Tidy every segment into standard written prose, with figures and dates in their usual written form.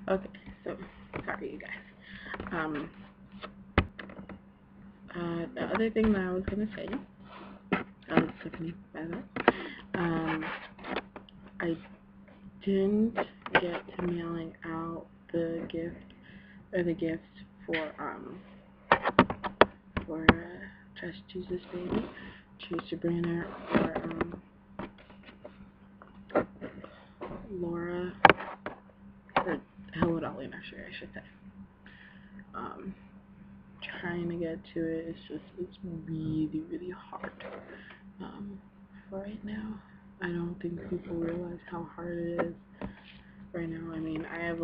Okay, so sorry, you guys. The other thing that I was gonna say, Tiffany, by the way, I didn't get to mailing out the gift or the gifts for Trust Jesus Baby, Choose Sabrina, or Laura, or Hello Dolly Nursery, I should say. Trying to get to it, it's really, really hard. For right now, I don't think people realize how hard it is right now. I mean, I have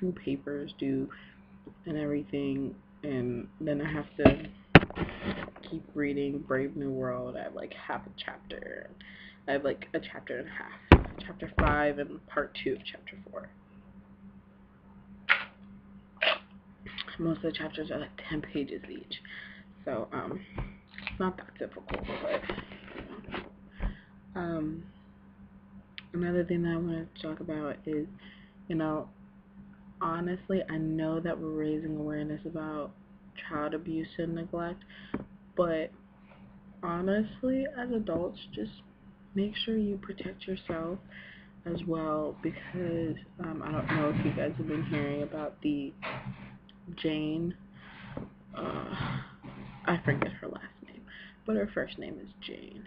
2 papers due and everything, and then I have to keep reading Brave New World. I have half a chapter. I have a chapter and a half. Chapter 5 and part 2 of chapter 4. Most of the chapters are 10 pages each. So, it's not that difficult, but, another thing that I want to talk about is, honestly, I know that we're raising awareness about child abuse and neglect, but honestly, as adults, just make sure you protect yourself as well, because I don't know if you guys have been hearing about the Jane, I forget her last name, but her first name is Jane,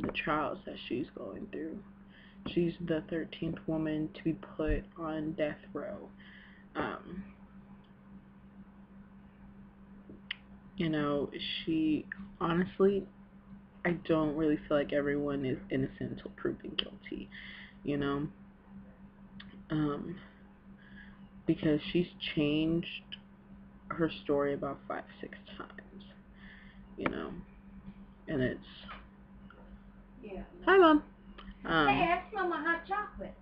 the trials that she's going through. She's the 13th woman to be put on death row. She, honestly, I don't really feel like everyone is innocent until proven guilty, because she's changed her story about 5, 6 times, and it's... Yeah. Hi, Mom. Hey, I smell my hot chocolate.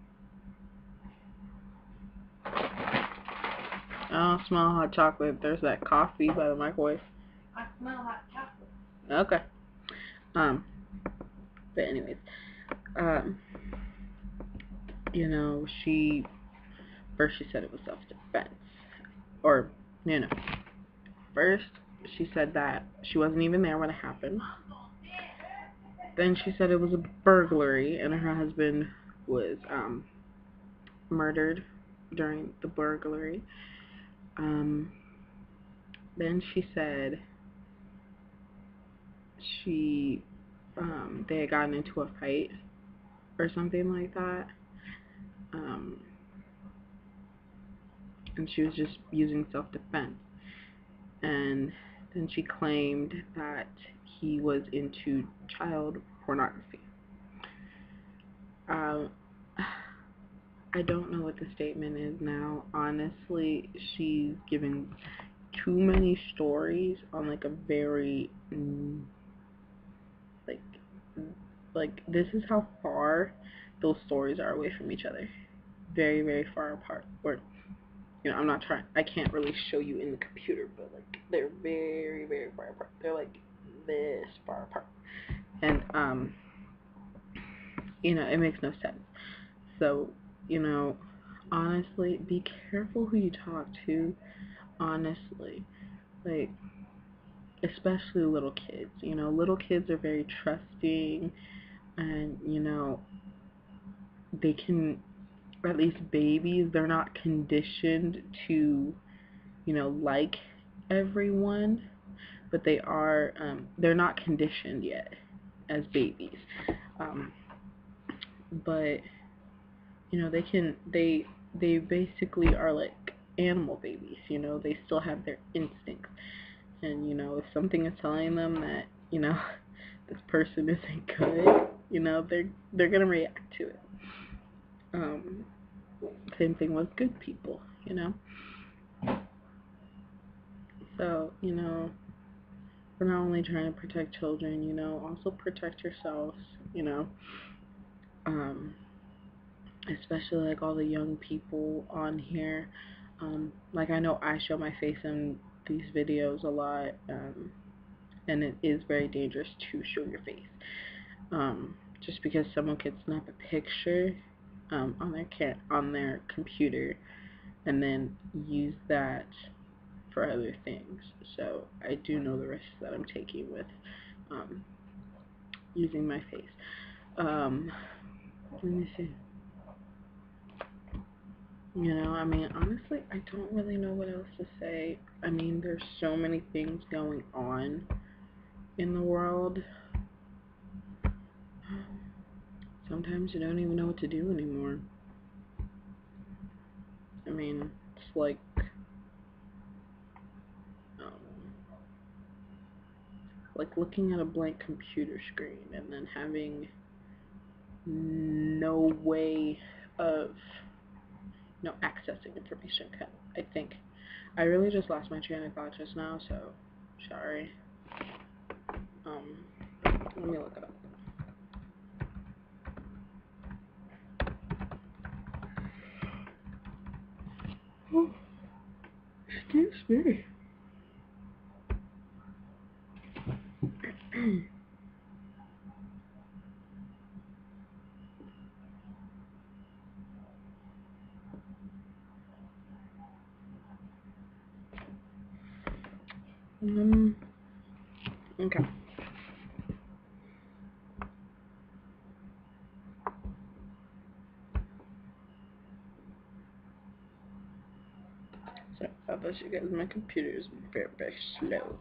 I don't smell hot chocolate. There's that coffee by the microwave. I smell hot chocolate. Okay. But anyways, first she said it was self-defense. Or, first she said that she wasn't even there when it happened. Then she said it was a burglary and her husband was, murdered during the burglary. Then she said they had gotten into a fight or something like that. And she was just using self-defense. And then she claimed that he was into child pornography. I don't know what the statement is now. Honestly, she's giving too many stories on a very this is how far those stories are away from each other. Very, very far apart. Or I can't really show you in the computer, but they're very, very far apart. They're this far apart. And it makes no sense. So, honestly, be careful who you talk to. Honestly, especially little kids. Little kids are very trusting, and they can, at least babies, they're not conditioned to like everyone, but they're not conditioned yet as babies. But they basically are like animal babies. They still have their instincts, and if something is telling them that this person isn't good, they're gonna react to it. Same thing with good people. So we're not only trying to protect children, also protect yourselves. Especially all the young people on here. I know I show my face in these videos a lot, and it is very dangerous to show your face. Just because someone could snap a picture on their computer, and then use that for other things. So I do know the risks that I'm taking with um, using my face. Let me see. I mean, honestly, I don't really know what else to say. I mean, there's so many things going on in the world. Sometimes you don't even know what to do anymore. I mean, it's like looking at a blank computer screen and then having no way of accessing information. I think I really just lost my train of thought just now, so sorry. Let me look it up. Oh, excuse me. Okay. So, about this, you guys, my computer is very, very slow.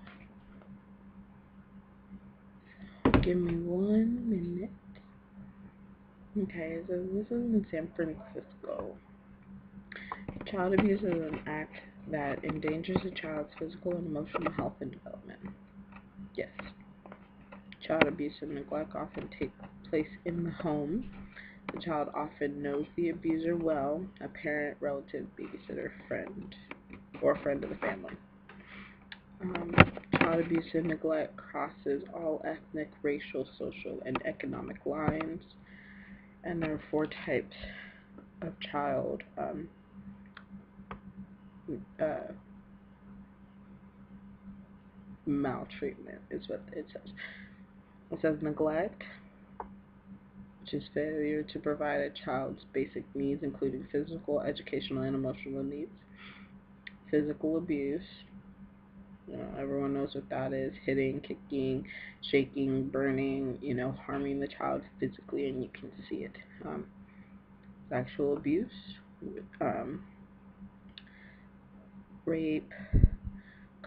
Give me 1 minute. Okay, so this is in San Francisco. Child abuse is an act that endangers a child's physical and emotional health and development. Yes. Child abuse and neglect often take place in the home. The child often knows the abuser well, a parent, relative, babysitter, friend, or friend of the family. Child abuse and neglect crosses all ethnic, racial, social, and economic lines. And there are 4 types of child maltreatment, is what it says. It says neglect, which is failure to provide a child's basic needs, including physical, educational, and emotional needs. Physical abuse, everyone knows what that is: hitting, kicking, shaking, burning, harming the child physically, and you can see it. Sexual abuse, rape,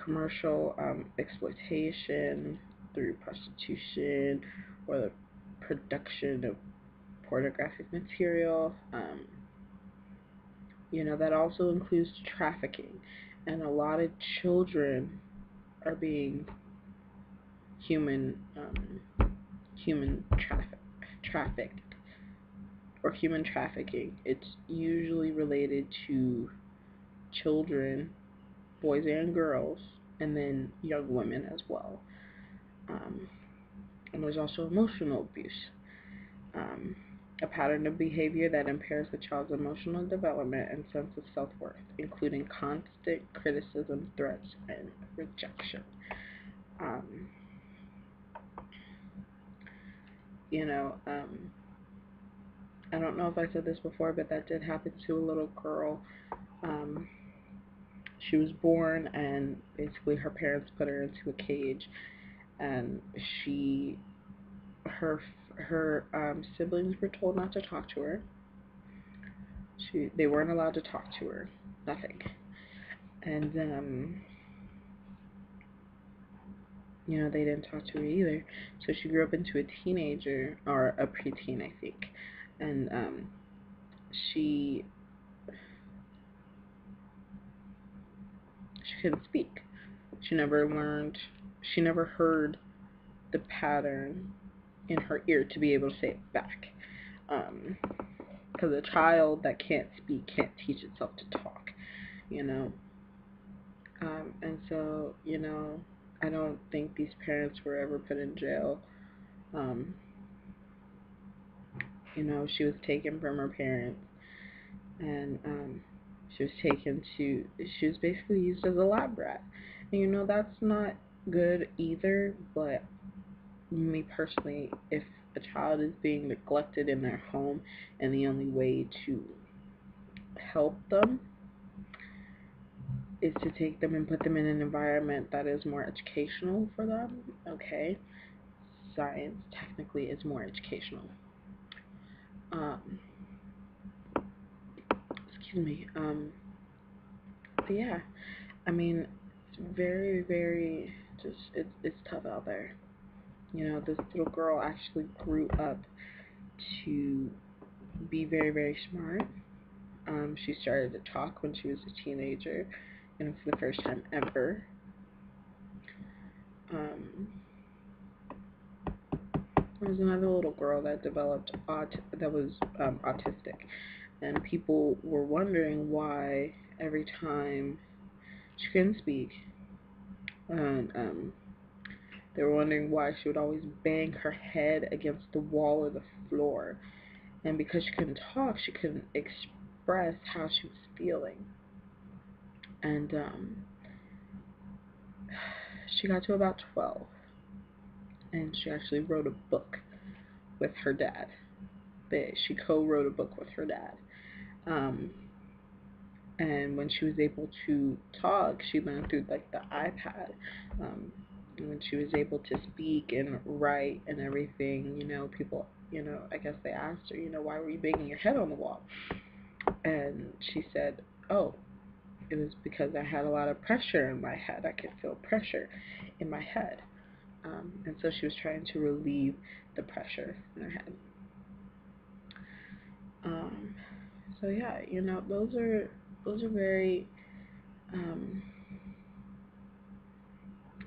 commercial exploitation through prostitution or the production of pornographic material. That also includes trafficking, and a lot of children are being human trafficked or human trafficking. It's usually related to children, boys and girls, and then young women as well. And there's also emotional abuse, a pattern of behavior that impairs the child's emotional development and sense of self-worth, including constant criticism, threats, and rejection. I don't know if I said this before, but that did happen to a little girl. She was born, and basically her parents put her into a cage, and her siblings were told not to talk to her. They weren't allowed to talk to her, nothing. And they didn't talk to her either. So she grew up into a teenager, or a preteen, I think. And she couldn't speak. She never heard the pattern in her ear to be able to say it back. Because a child that can't speak can't teach itself to talk, and so, I don't think these parents were ever put in jail. She was taken from her parents, and she was basically used as a lab rat. And that's not good either, but me personally, if a child is being neglected in their home, and the only way to help them is to take them and put them in an environment that is more educational for them. Okay, science technically is more educational. Excuse me. But yeah, I mean, it's very, very it's tough out there. You know, this little girl actually grew up to be very, very smart. She started to talk when she was a teenager, and for the first time ever. There was another little girl that developed autistic, and people were wondering why every time she couldn't speak, and they were wondering why she would always bang her head against the wall or the floor, and because she couldn't talk, she couldn't express how she was feeling. And she got to about 12, and she actually wrote a book with her dad. She co-wrote a book with her dad. And when she was able to talk, she learned through like the iPad. And when she was able to speak and write and everything, you know, people, you know, I guess they asked her, you know, why were you banging your head on the wall? And she said, oh, it was because I had a lot of pressure in my head. I could feel pressure in my head. And so she was trying to relieve the pressure in her head. So yeah, you know, those are very,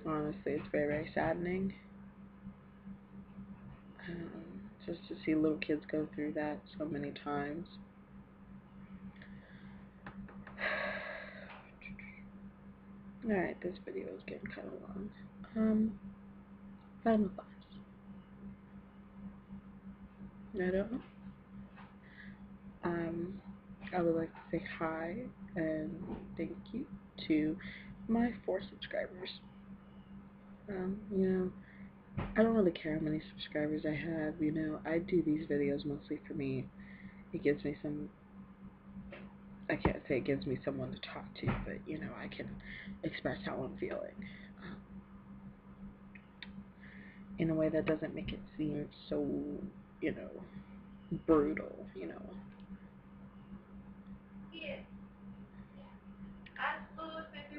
honestly, it's very, very saddening. Just to see little kids go through that so many times. Alright, this video is getting kind of long. Final thoughts. I don't know. I would like to say hi and thank you to my 4 subscribers. You know, I don't really care how many subscribers I have, you know, I do these videos mostly for me. It gives me some, I can't say it gives me someone to talk to, but, you know, I can express how I'm feeling. In a way that doesn't make it seem so, you know, brutal, you know.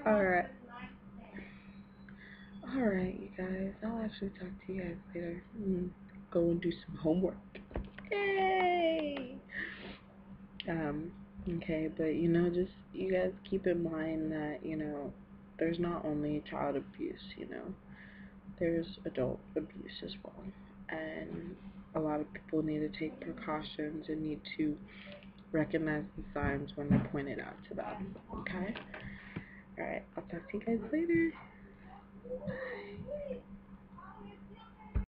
Alright. Alright, you guys. I'll actually talk to you guys later. Go and do some homework. Yay! Okay, but, you know, just, you guys keep in mind that, you know, there's not only child abuse, you know. There's adult abuse as well. And a lot of people need to take precautions and need to recognize the signs when they're pointed out to them. Okay? Alright, I'll talk to you guys later. Bye.